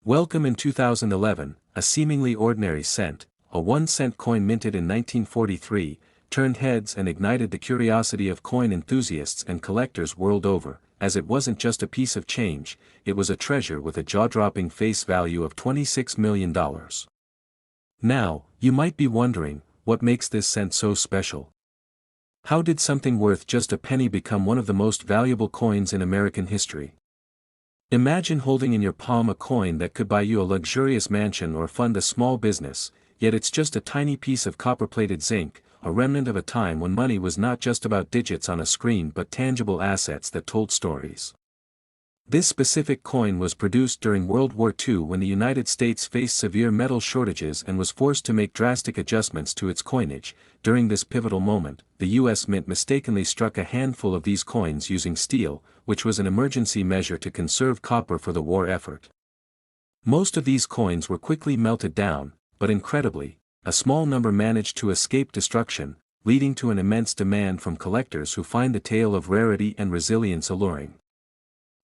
Welcome in 2011, a seemingly ordinary cent, a 1-cent coin minted in 1943, turned heads and ignited the curiosity of coin enthusiasts and collectors world over, as it wasn't just a piece of change, it was a treasure with a jaw-dropping face value of $26 million. Now, you might be wondering, what makes this cent so special? How did something worth just a penny become one of the most valuable coins in American history? Imagine holding in your palm a coin that could buy you a luxurious mansion or fund a small business, yet it's just a tiny piece of copper-plated zinc, a remnant of a time when money was not just about digits on a screen but tangible assets that told stories. This specific coin was produced during World War II when the United States faced severe metal shortages and was forced to make drastic adjustments to its coinage. During this pivotal moment, the U.S. Mint mistakenly struck a handful of these coins using steel, which was an emergency measure to conserve copper for the war effort. Most of these coins were quickly melted down, but incredibly, a small number managed to escape destruction, leading to an immense demand from collectors who find the tale of rarity and resilience alluring.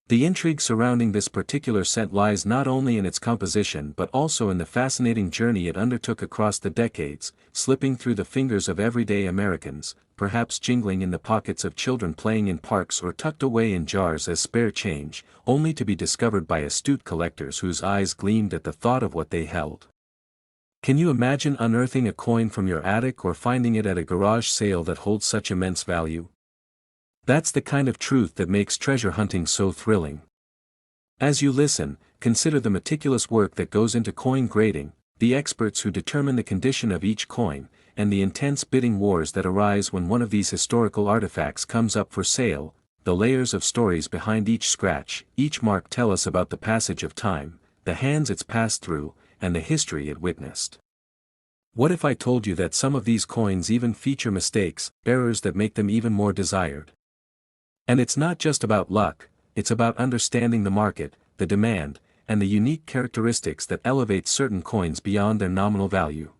The intrigue surrounding this particular cent lies not only in its composition but also in the fascinating journey it undertook across the decades, slipping through the fingers of everyday Americans, perhaps jingling in the pockets of children playing in parks or tucked away in jars as spare change, only to be discovered by astute collectors whose eyes gleamed at the thought of what they held. Can you imagine unearthing a coin from your attic or finding it at a garage sale that holds such immense value? That's the kind of truth that makes treasure hunting so thrilling. As you listen, consider the meticulous work that goes into coin grading, the experts who determine the condition of each coin, and the intense bidding wars that arise when one of these historical artifacts comes up for sale. The layers of stories behind each scratch, each mark tell us about the passage of time, the hands it's passed through, and the history it witnessed. What if I told you that some of these coins even feature mistakes, errors that make them even more desired? And it's not just about luck, it's about understanding the market, the demand, and the unique characteristics that elevate certain coins beyond their nominal value.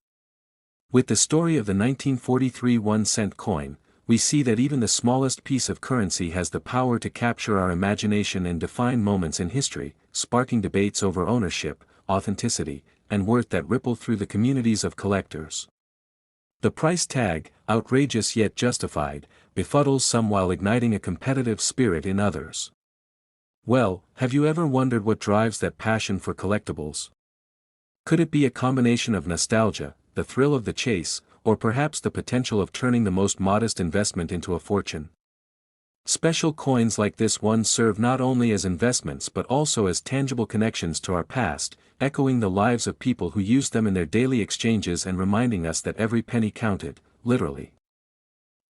With the story of the 1943 1-cent coin, we see that even the smallest piece of currency has the power to capture our imagination and define moments in history, sparking debates over ownership, authenticity, and worth that ripple through the communities of collectors. The price tag, outrageous yet justified, befuddles some while igniting a competitive spirit in others. Well, have you ever wondered what drives that passion for collectibles? Could it be a combination of nostalgia, the thrill of the chase, or perhaps the potential of turning the most modest investment into a fortune? Special coins like this one serve not only as investments but also as tangible connections to our past, echoing the lives of people who used them in their daily exchanges and reminding us that every penny counted, literally.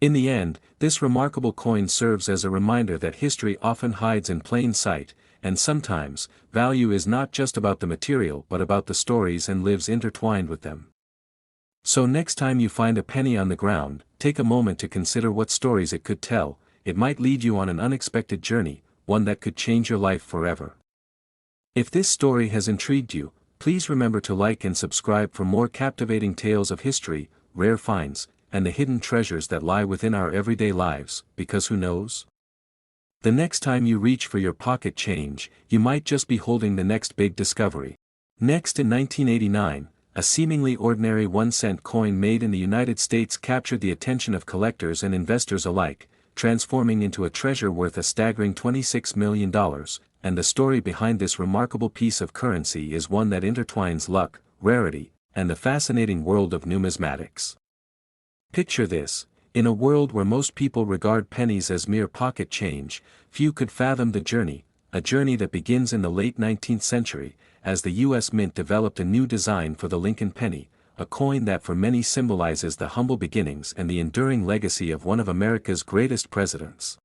In the end, this remarkable coin serves as a reminder that history often hides in plain sight, and sometimes, value is not just about the material but about the stories and lives intertwined with them. So next time you find a penny on the ground, take a moment to consider what stories it could tell. It might lead you on an unexpected journey, one that could change your life forever. If this story has intrigued you, please remember to like and subscribe for more captivating tales of history, rare finds, and the hidden treasures that lie within our everyday lives, because who knows? The next time you reach for your pocket change, you might just be holding the next big discovery. Next in 1989, a seemingly ordinary 1-cent coin made in the United States captured the attention of collectors and investors alike, transforming into a treasure worth a staggering $26 million, and the story behind this remarkable piece of currency is one that intertwines luck, rarity, and the fascinating world of numismatics. Picture this: in a world where most people regard pennies as mere pocket change, few could fathom the journey, a journey that begins in the late 19th century, as the U.S. Mint developed a new design for the Lincoln penny, a coin that for many symbolizes the humble beginnings and the enduring legacy of one of America's greatest presidents.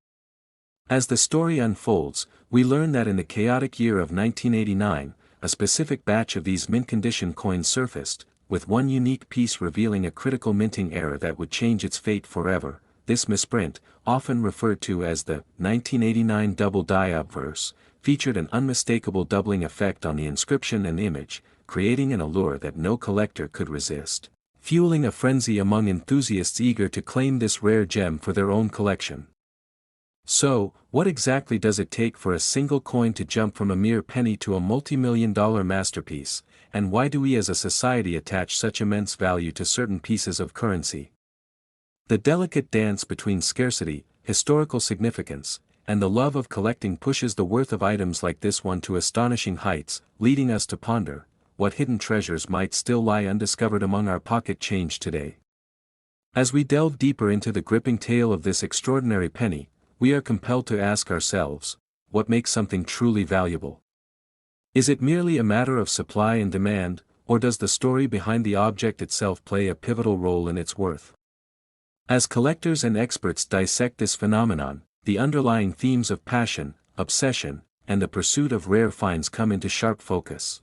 As the story unfolds, we learn that in the chaotic year of 1989, a specific batch of these mint-condition coins surfaced, with one unique piece revealing a critical minting error that would change its fate forever. This misprint, often referred to as the 1989 double die-obverse, featured an unmistakable doubling effect on the inscription and image, creating an allure that no collector could resist, fueling a frenzy among enthusiasts eager to claim this rare gem for their own collection. So, what exactly does it take for a single coin to jump from a mere penny to a multi-million-dollar masterpiece, and why do we as a society attach such immense value to certain pieces of currency? The delicate dance between scarcity, historical significance, and the love of collecting pushes the worth of items like this one to astonishing heights, leading us to ponder what hidden treasures might still lie undiscovered among our pocket change today. As we delve deeper into the gripping tale of this extraordinary penny, we are compelled to ask ourselves, what makes something truly valuable? Is it merely a matter of supply and demand, or does the story behind the object itself play a pivotal role in its worth? As collectors and experts dissect this phenomenon, the underlying themes of passion, obsession, and the pursuit of rare finds come into sharp focus.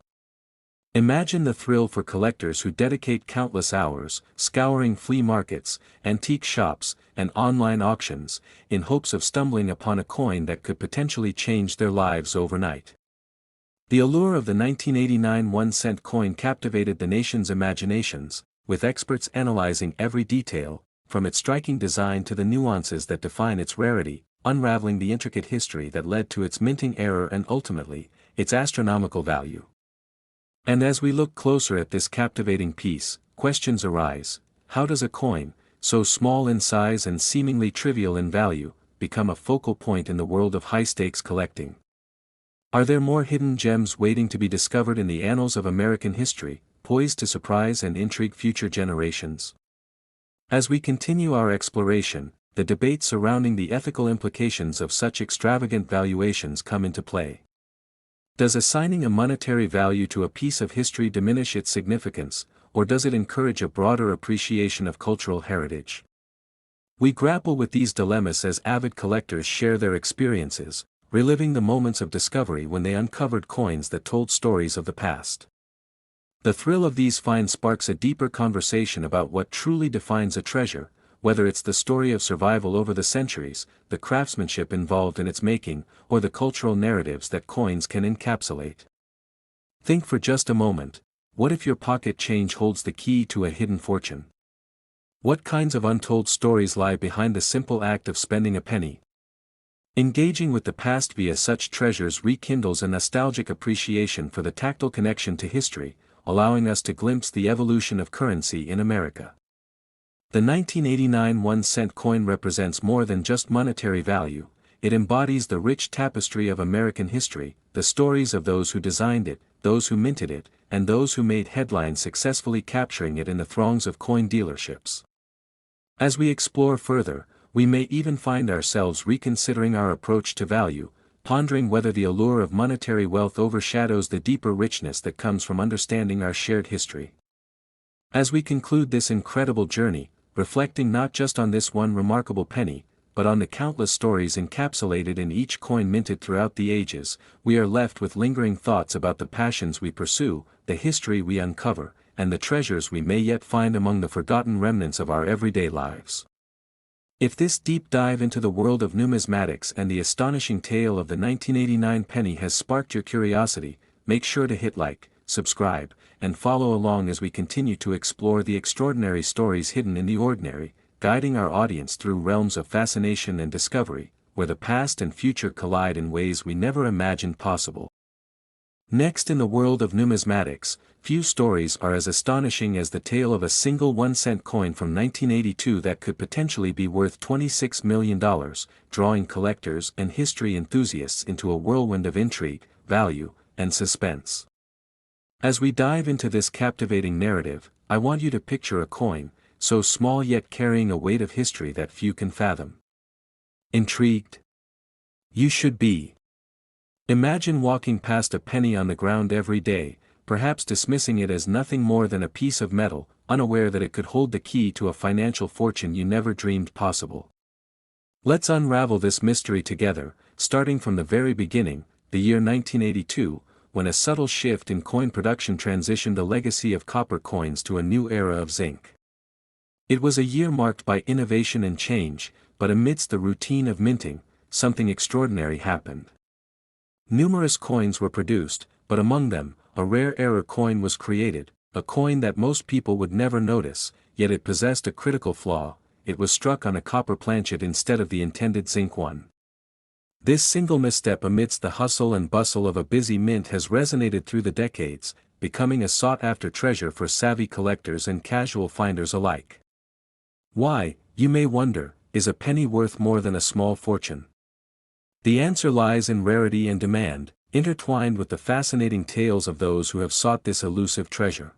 Imagine the thrill for collectors who dedicate countless hours, scouring flea markets, antique shops, and online auctions, in hopes of stumbling upon a coin that could potentially change their lives overnight. The allure of the 1989 1-cent coin captivated the nation's imaginations, with experts analyzing every detail, from its striking design to the nuances that define its rarity, unraveling the intricate history that led to its minting error and ultimately, its astronomical value. And as we look closer at this captivating piece, questions arise: how does a coin, so small in size and seemingly trivial in value, become a focal point in the world of high-stakes collecting? Are there more hidden gems waiting to be discovered in the annals of American history, poised to surprise and intrigue future generations? As we continue our exploration, the debate surrounding the ethical implications of such extravagant valuations come into play. Does assigning a monetary value to a piece of history diminish its significance, or does it encourage a broader appreciation of cultural heritage? We grapple with these dilemmas as avid collectors share their experiences, reliving the moments of discovery when they uncovered coins that told stories of the past. The thrill of these finds sparks a deeper conversation about what truly defines a treasure, whether it's the story of survival over the centuries, the craftsmanship involved in its making, or the cultural narratives that coins can encapsulate. Think for just a moment, what if your pocket change holds the key to a hidden fortune? What kinds of untold stories lie behind the simple act of spending a penny? Engaging with the past via such treasures rekindles a nostalgic appreciation for the tactile connection to history, allowing us to glimpse the evolution of currency in America. The 1989 1-cent coin represents more than just monetary value, it embodies the rich tapestry of American history, the stories of those who designed it, those who minted it, and those who made headlines successfully capturing it in the throngs of coin dealerships. As we explore further, we may even find ourselves reconsidering our approach to value, pondering whether the allure of monetary wealth overshadows the deeper richness that comes from understanding our shared history. As we conclude this incredible journey, reflecting not just on this one remarkable penny, but on the countless stories encapsulated in each coin minted throughout the ages, we are left with lingering thoughts about the passions we pursue, the history we uncover, and the treasures we may yet find among the forgotten remnants of our everyday lives. If this deep dive into the world of numismatics and the astonishing tale of the 1989 penny has sparked your curiosity, make sure to hit like, subscribe, and follow along as we continue to explore the extraordinary stories hidden in the ordinary, guiding our audience through realms of fascination and discovery, where the past and future collide in ways we never imagined possible. Next, in the world of numismatics, few stories are as astonishing as the tale of a single 1-cent coin from 1982 that could potentially be worth $26 million, drawing collectors and history enthusiasts into a whirlwind of intrigue, value, and suspense. As we dive into this captivating narrative, I want you to picture a coin, so small yet carrying a weight of history that few can fathom. Intrigued? You should be. Imagine walking past a penny on the ground every day, perhaps dismissing it as nothing more than a piece of metal, unaware that it could hold the key to a financial fortune you never dreamed possible. Let's unravel this mystery together, starting from the very beginning, the year 1982, when a subtle shift in coin production transitioned a legacy of copper coins to a new era of zinc. It was a year marked by innovation and change, but amidst the routine of minting, something extraordinary happened. Numerous coins were produced, but among them, a rare error coin was created, a coin that most people would never notice, yet it possessed a critical flaw: it was struck on a copper planchet instead of the intended zinc one. This single misstep amidst the hustle and bustle of a busy mint has resonated through the decades, becoming a sought-after treasure for savvy collectors and casual finders alike. Why, you may wonder, is a penny worth more than a small fortune? The answer lies in rarity and demand, intertwined with the fascinating tales of those who have sought this elusive treasure.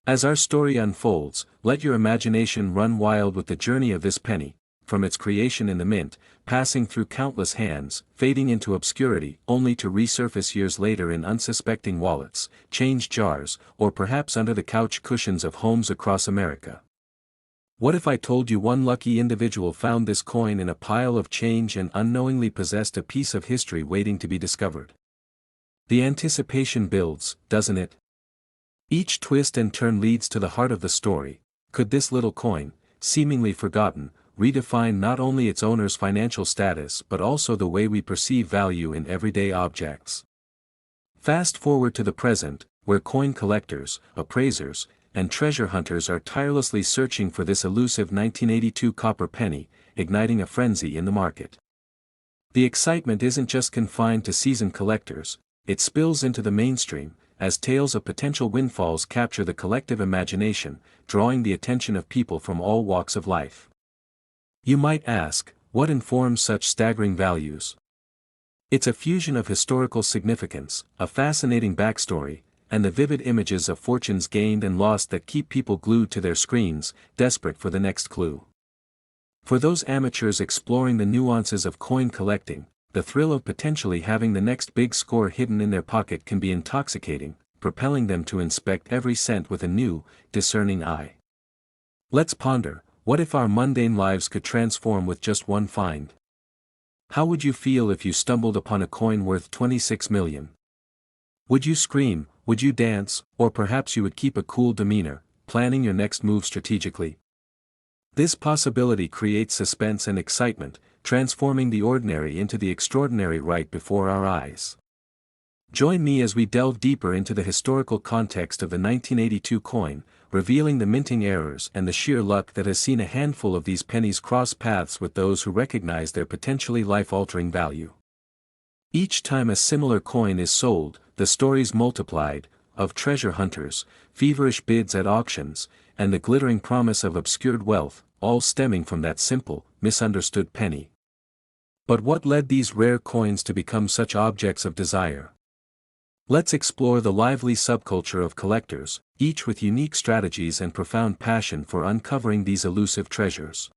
As our story unfolds, let your imagination run wild with the journey of this penny, from its creation in the mint, passing through countless hands, fading into obscurity only to resurface years later in unsuspecting wallets, change jars, or perhaps under the couch cushions of homes across America. What if I told you one lucky individual found this coin in a pile of change and unknowingly possessed a piece of history waiting to be discovered? The anticipation builds, doesn't it? Each twist and turn leads to the heart of the story. Could this little coin, seemingly forgotten, redefine not only its owner's financial status but also the way we perceive value in everyday objects? Fast forward to the present, where coin collectors, appraisers, and treasure hunters are tirelessly searching for this elusive 1982 copper penny, igniting a frenzy in the market. The excitement isn't just confined to seasoned collectors, it spills into the mainstream, as tales of potential windfalls capture the collective imagination, drawing the attention of people from all walks of life. You might ask, what informs such staggering values? It's a fusion of historical significance, a fascinating backstory, and the vivid images of fortunes gained and lost that keep people glued to their screens, desperate for the next clue. For those amateurs exploring the nuances of coin collecting, the thrill of potentially having the next big score hidden in their pocket can be intoxicating, propelling them to inspect every cent with a new, discerning eye. Let's ponder, what if our mundane lives could transform with just one find? How would you feel if you stumbled upon a coin worth 26 million? Would you scream, would you dance, or perhaps you would keep a cool demeanor, planning your next move strategically? This possibility creates suspense and excitement, transforming the ordinary into the extraordinary right before our eyes. Join me as we delve deeper into the historical context of the 1982 coin, revealing the minting errors and the sheer luck that has seen a handful of these pennies cross paths with those who recognize their potentially life-altering value. Each time a similar coin is sold, the stories multiplied, of treasure hunters, feverish bids at auctions, and the glittering promise of obscured wealth, all stemming from that simple, misunderstood penny. But what led these rare coins to become such objects of desire? Let's explore the lively subculture of collectors, each with unique strategies and profound passion for uncovering these elusive treasures.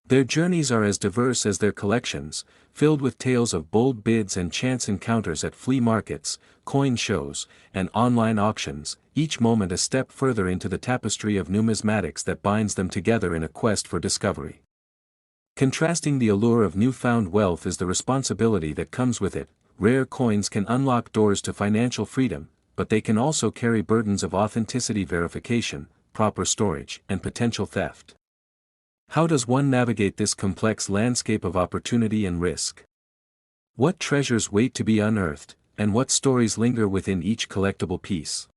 Their journeys are as diverse as their collections, filled with tales of bold bids and chance encounters at flea markets, coin shows, and online auctions, each moment a step further into the tapestry of numismatics that binds them together in a quest for discovery. Contrasting the allure of newfound wealth is the responsibility that comes with it. Rare coins can unlock doors to financial freedom, but they can also carry burdens of authenticity verification, proper storage, and potential theft. How does one navigate this complex landscape of opportunity and risk? What treasures wait to be unearthed, and what stories linger within each collectible piece?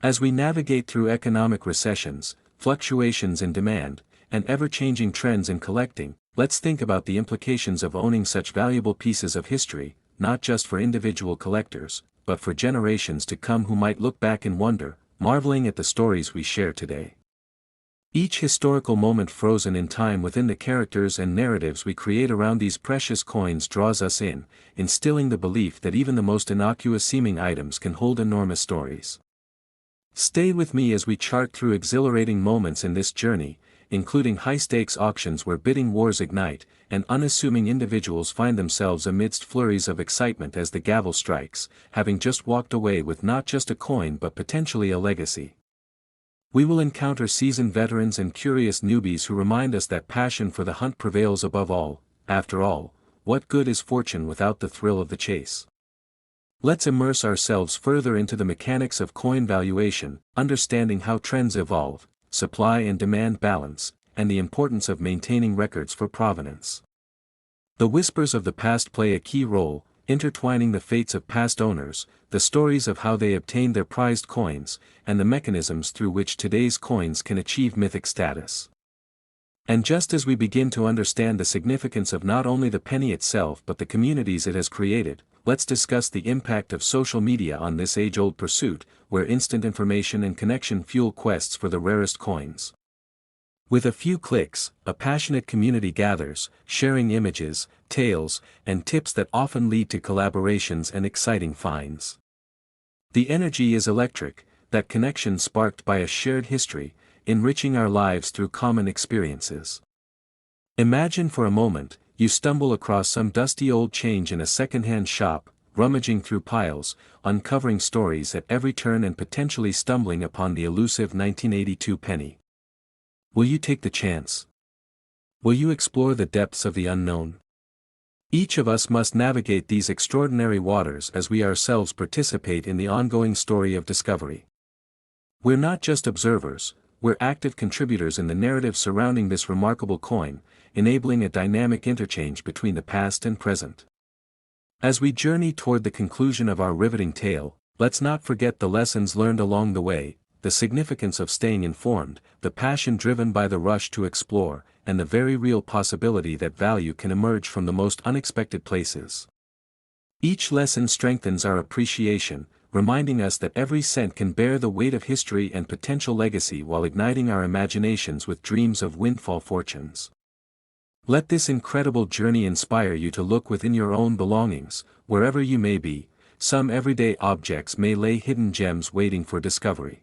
As we navigate through economic recessions, fluctuations in demand, and ever-changing trends in collecting, let's think about the implications of owning such valuable pieces of history, not just for individual collectors, but for generations to come who might look back in wonder, marveling at the stories we share today. Each historical moment frozen in time within the characters and narratives we create around these precious coins draws us in, instilling the belief that even the most innocuous-seeming items can hold enormous stories. Stay with me as we chart through exhilarating moments in this journey, including high-stakes auctions where bidding wars ignite, and unassuming individuals find themselves amidst flurries of excitement as the gavel strikes, having just walked away with not just a coin but potentially a legacy. We will encounter seasoned veterans and curious newbies who remind us that passion for the hunt prevails above all. After all, what good is fortune without the thrill of the chase? Let's immerse ourselves further into the mechanics of coin valuation, understanding how trends evolve, supply and demand balance, and the importance of maintaining records for provenance. The whispers of the past play a key role, intertwining the fates of past owners, the stories of how they obtained their prized coins, and the mechanisms through which today's coins can achieve mythic status. And just as we begin to understand the significance of not only the penny itself but the communities it has created, let's discuss the impact of social media on this age-old pursuit, where instant information and connection fuel quests for the rarest coins. With a few clicks, a passionate community gathers, sharing images, tales, and tips that often lead to collaborations and exciting finds. The energy is electric, that connection sparked by a shared history, enriching our lives through common experiences. Imagine for a moment, you stumble across some dusty old change in a second-hand shop, rummaging through piles, uncovering stories at every turn and potentially stumbling upon the elusive 1982 penny. Will you take the chance? Will you explore the depths of the unknown? Each of us must navigate these extraordinary waters as we ourselves participate in the ongoing story of discovery. We're not just observers, we're active contributors in the narrative surrounding this remarkable coin, enabling a dynamic interchange between the past and present. As we journey toward the conclusion of our riveting tale, let's not forget the lessons learned along the way, the significance of staying informed, the passion driven by the rush to explore, and the very real possibility that value can emerge from the most unexpected places. Each lesson strengthens our appreciation, reminding us that every cent can bear the weight of history and potential legacy while igniting our imaginations with dreams of windfall fortunes. Let this incredible journey inspire you to look within your own belongings, wherever you may be. Some everyday objects may lay hidden gems waiting for discovery.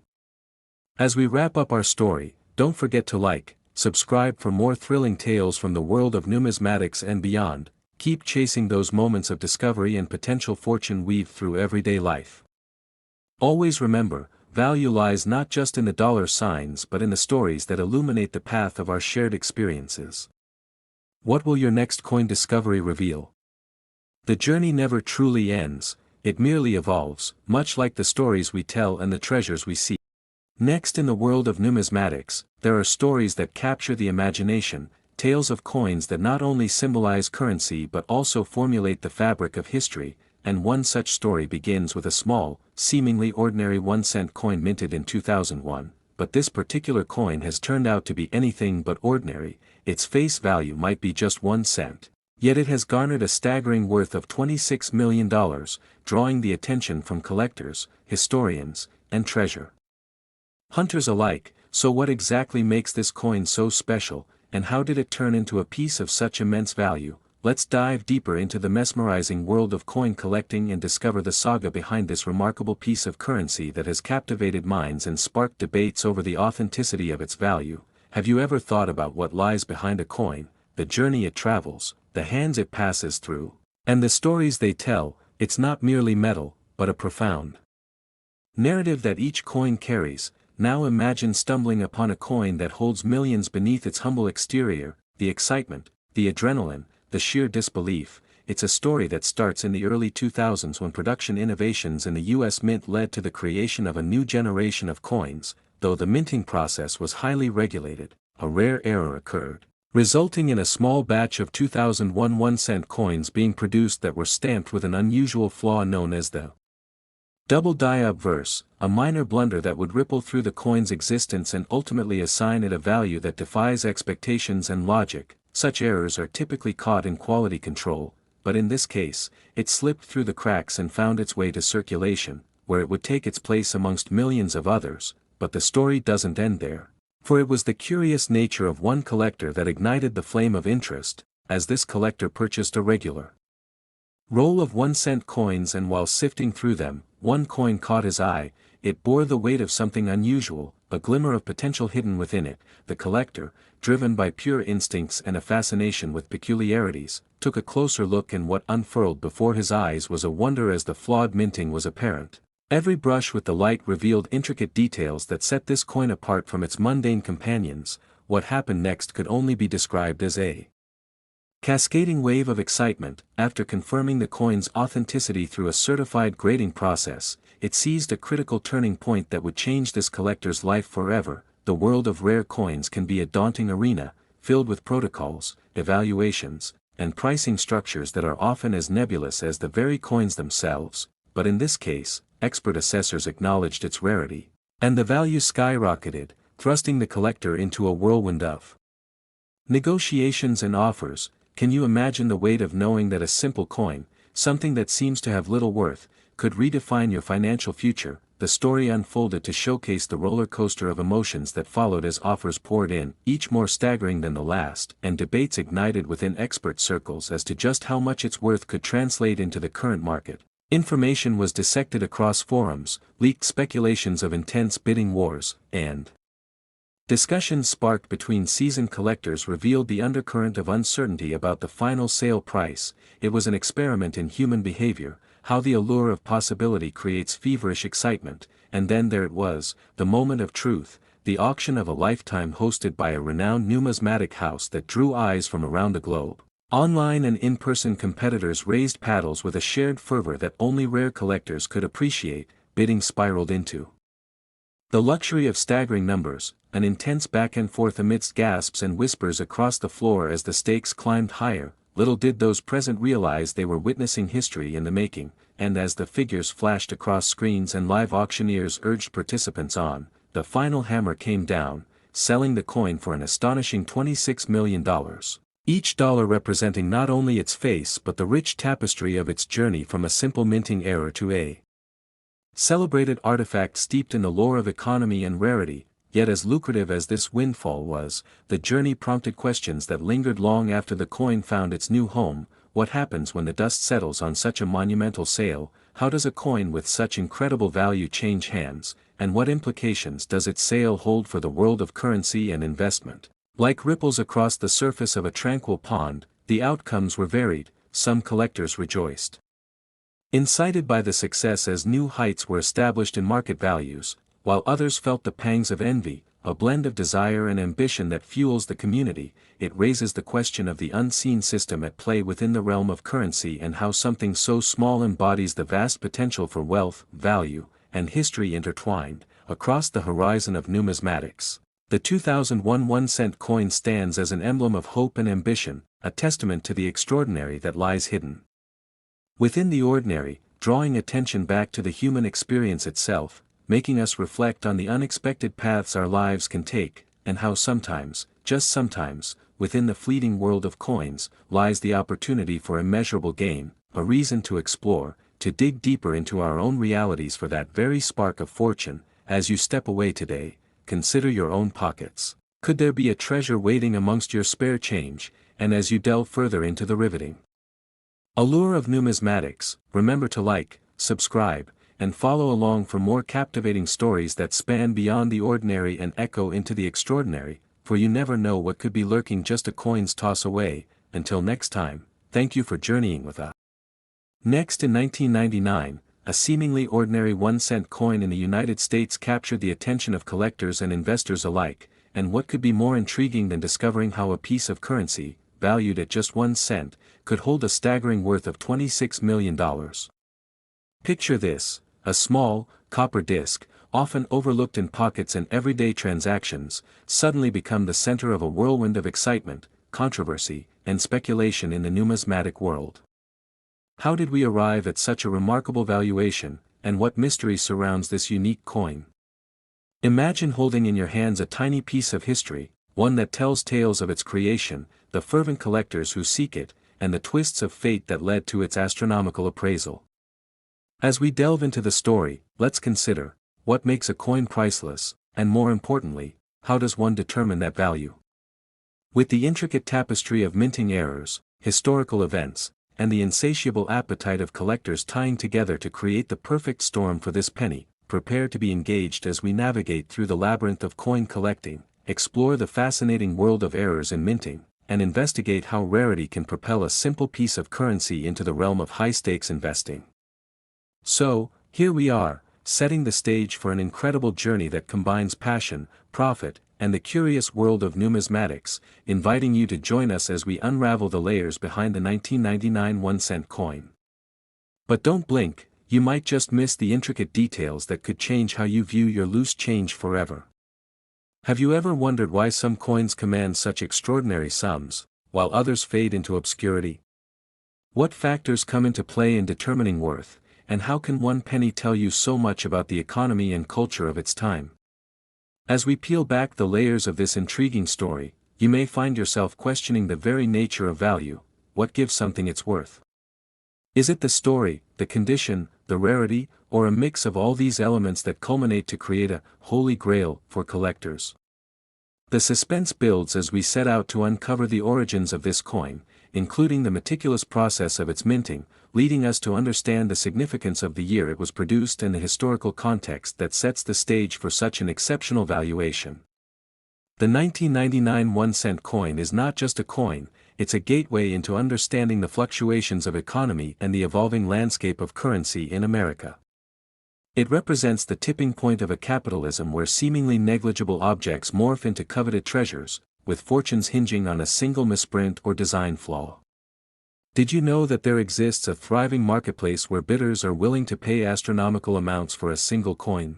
As we wrap up our story, don't forget to like, subscribe for more thrilling tales from the world of numismatics and beyond. Keep chasing those moments of discovery and potential fortune weaved through everyday life. Always remember, value lies not just in the dollar signs but in the stories that illuminate the path of our shared experiences. What will your next coin discovery reveal? The journey never truly ends, it merely evolves, much like the stories we tell and the treasures we seek. Next, in the world of numismatics, there are stories that capture the imagination, tales of coins that not only symbolize currency but also formulate the fabric of history, and one such story begins with a small, seemingly ordinary 1-cent coin minted in 2001, but this particular coin has turned out to be anything but ordinary. Its face value might be just 1 cent, yet it has garnered a staggering worth of $26 million, drawing the attention from collectors, historians, and treasure hunters alike. So what exactly makes this coin so special, and how did it turn into a piece of such immense value? Let's dive deeper into the mesmerizing world of coin collecting and discover the saga behind this remarkable piece of currency that has captivated minds and sparked debates over the authenticity of its value. Have you ever thought about what lies behind a coin, the journey it travels, the hands it passes through, and the stories they tell? It's not merely metal, but a profound narrative that each coin carries. Now imagine stumbling upon a coin that holds millions beneath its humble exterior. The excitement, the adrenaline, the sheer disbelief. It's a story that starts in the early 2000s when production innovations in the US Mint led to the creation of a new generation of coins. Though the minting process was highly regulated, a rare error occurred, resulting in a small batch of 2001 1-cent coins being produced that were stamped with an unusual flaw known as the double die obverse, a minor blunder that would ripple through the coin's existence and ultimately assign it a value that defies expectations and logic. Such errors are typically caught in quality control, but in this case, it slipped through the cracks and found its way to circulation, where it would take its place amongst millions of others. But the story doesn't end there, for it was the curious nature of one collector that ignited the flame of interest. As this collector purchased a regular roll of 1-cent coins, and while sifting through them, one coin caught his eye. It bore the weight of something unusual, a glimmer of potential hidden within it. The collector, driven by pure instincts and a fascination with peculiarities, took a closer look, and what unfurled before his eyes was a wonder as the flawed minting was apparent. Every brush with the light revealed intricate details that set this coin apart from its mundane companions. What happened next could only be described as a cascading wave of excitement. After confirming the coin's authenticity through a certified grading process, it seized a critical turning point that would change this collector's life forever. The world of rare coins can be a daunting arena, filled with protocols, evaluations, and pricing structures that are often as nebulous as the very coins themselves. But in this case, expert assessors acknowledged its rarity, and the value skyrocketed, thrusting the collector into a whirlwind of Negotiations and offers. Can you imagine the weight of knowing that a simple coin, something that seems to have little worth, could redefine your financial future? The story unfolded to showcase the roller coaster of emotions that followed as offers poured in, each more staggering than the last, and debates ignited within expert circles as to just how much its worth could translate into the current market. Information was dissected across forums, leaked speculations of intense bidding wars, and discussions sparked between seasoned collectors revealed the undercurrent of uncertainty about the final sale price. It was an experiment in human behavior, how the allure of possibility creates feverish excitement, and then there it was, the moment of truth, the auction of a lifetime hosted by a renowned numismatic house that drew eyes from around the globe. Online and in-person competitors raised paddles with a shared fervor that only rare collectors could appreciate. Bidding spiraled into the luxury of staggering numbers, an intense back and forth amidst gasps and whispers across the floor as the stakes climbed higher. Little did those present realize they were witnessing history in the making, and as the figures flashed across screens and live auctioneers urged participants on, the final hammer came down, selling the coin for an astonishing $26 million. Each dollar representing not only its face but the rich tapestry of its journey from a simple minting error to a celebrated artifact steeped in the lore of economy and rarity. Yet as lucrative as this windfall was, the journey prompted questions that lingered long after the coin found its new home. What happens when the dust settles on such a monumental sale? How does a coin with such incredible value change hands, and what implications does its sale hold for the world of currency and investment? Like ripples across the surface of a tranquil pond, the outcomes were varied. Some collectors rejoiced, incited by the success as new heights were established in market values, while others felt the pangs of envy, a blend of desire and ambition that fuels the community. It raises the question of the unseen system at play within the realm of currency and how something so small embodies the vast potential for wealth, value, and history intertwined. Across the horizon of numismatics, the 2001 1-cent coin stands as an emblem of hope and ambition, a testament to the extraordinary that lies hidden within the ordinary, drawing attention back to the human experience itself, making us reflect on the unexpected paths our lives can take, and how sometimes, just sometimes, within the fleeting world of coins, lies the opportunity for immeasurable gain, a reason to explore, to dig deeper into our own realities for that very spark of fortune. As you step away today, consider your own pockets. Could there be a treasure waiting amongst your spare change? And as you delve further into the riveting allure of numismatics, remember to like, subscribe, and follow along for more captivating stories that span beyond the ordinary and echo into the extraordinary, for you never know what could be lurking just a coin's toss away. Until next time, thank you for journeying with us. Next, in 1999, a seemingly ordinary 1-cent coin in the United States captured the attention of collectors and investors alike, and what could be more intriguing than discovering how a piece of currency, valued at just 1 cent, could hold a staggering worth of $26 million. Picture this: a small, copper disc, often overlooked in pockets and everyday transactions, suddenly become the center of a whirlwind of excitement, controversy, and speculation in the numismatic world. How did we arrive at such a remarkable valuation, and what mystery surrounds this unique coin? Imagine holding in your hands a tiny piece of history, one that tells tales of its creation, the fervent collectors who seek it, and the twists of fate that led to its astronomical appraisal. As we delve into the story, let's consider, what makes a coin priceless, and more importantly, how does one determine that value? With the intricate tapestry of minting errors, historical events, and the insatiable appetite of collectors tying together to create the perfect storm for this penny, prepare to be engaged as we navigate through the labyrinth of coin collecting, explore the fascinating world of errors in minting, and investigate how rarity can propel a simple piece of currency into the realm of high-stakes investing. So, here we are, setting the stage for an incredible journey that combines passion, profit, and the curious world of numismatics, inviting you to join us as we unravel the layers behind the 1999 1-cent coin. But don't blink, you might just miss the intricate details that could change how you view your loose change forever. Have you ever wondered why some coins command such extraordinary sums, while others fade into obscurity? What factors come into play in determining worth, and how can one penny tell you so much about the economy and culture of its time? As we peel back the layers of this intriguing story, you may find yourself questioning the very nature of value. What gives something its worth? Is it the story, the condition, the rarity, or a mix of all these elements that culminate to create a holy grail for collectors? The suspense builds as we set out to uncover the origins of this coin, including the meticulous process of its minting, leading us to understand the significance of the year it was produced and the historical context that sets the stage for such an exceptional valuation. The 1999 1-cent coin is not just a coin, it's a gateway into understanding the fluctuations of economy and the evolving landscape of currency in America. It represents the tipping point of a capitalism where seemingly negligible objects morph into coveted treasures, with fortunes hinging on a single misprint or design flaw. Did you know that there exists a thriving marketplace where bidders are willing to pay astronomical amounts for a single coin?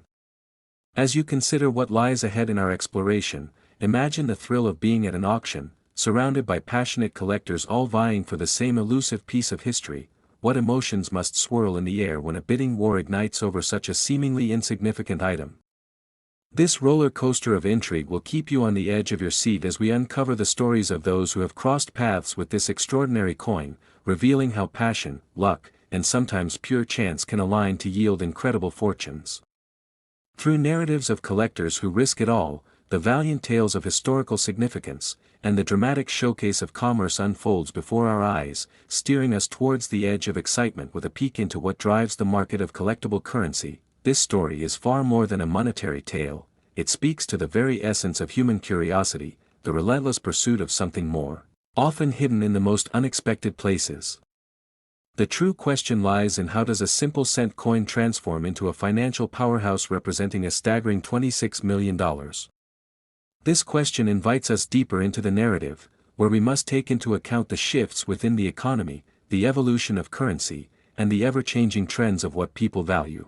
As you consider what lies ahead in our exploration, imagine the thrill of being at an auction, surrounded by passionate collectors all vying for the same elusive piece of history. What emotions must swirl in the air when a bidding war ignites over such a seemingly insignificant item? This roller coaster of intrigue will keep you on the edge of your seat as we uncover the stories of those who have crossed paths with this extraordinary coin, revealing how passion, luck, and sometimes pure chance can align to yield incredible fortunes. Through narratives of collectors who risk it all, the valiant tales of historical significance, and the dramatic showcase of commerce unfolds before our eyes, steering us towards the edge of excitement with a peek into what drives the market of collectible currency. This story is far more than a monetary tale, it speaks to the very essence of human curiosity, the relentless pursuit of something more, often hidden in the most unexpected places. The true question lies in how does a simple cent coin transform into a financial powerhouse representing a staggering $26 million. This question invites us deeper into the narrative, where we must take into account the shifts within the economy, the evolution of currency, and the ever-changing trends of what people value.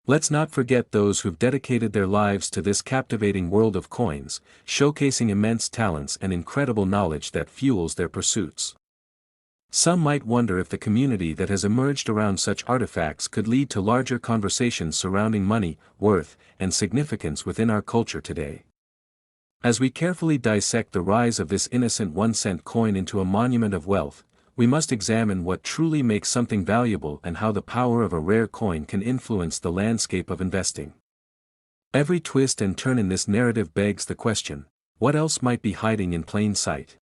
Let's not forget those who've dedicated their lives to this captivating world of coins, showcasing immense talents and incredible knowledge that fuels their pursuits. Some might wonder if the community that has emerged around such artifacts could lead to larger conversations surrounding money, worth, and significance within our culture today. As we carefully dissect the rise of this innocent 1-cent coin into a monument of wealth, we must examine what truly makes something valuable and how the power of a rare coin can influence the landscape of investing. Every twist and turn in this narrative begs the question, what else might be hiding in plain sight?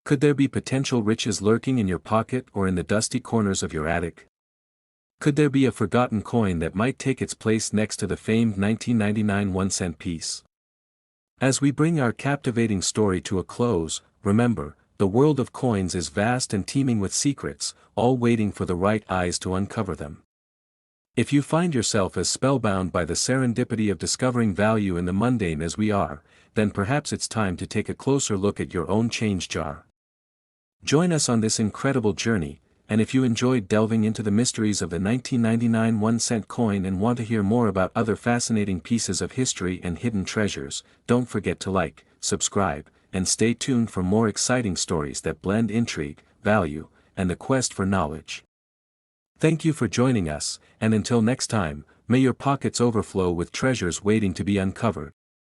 Could there be potential riches lurking in your pocket or in the dusty corners of your attic? Could there be a forgotten coin that might take its place next to the famed 1999 1-cent piece? As we bring our captivating story to a close, remember, the world of coins is vast and teeming with secrets, all waiting for the right eyes to uncover them. If you find yourself as spellbound by the serendipity of discovering value in the mundane as we are, then perhaps it's time to take a closer look at your own change jar. Join us on this incredible journey, and if you enjoyed delving into the mysteries of the 1999 1-cent coin and want to hear more about other fascinating pieces of history and hidden treasures, don't forget to like, subscribe, and stay tuned for more exciting stories that blend intrigue, value, and the quest for knowledge. Thank you for joining us, and until next time, may your pockets overflow with treasures waiting to be uncovered.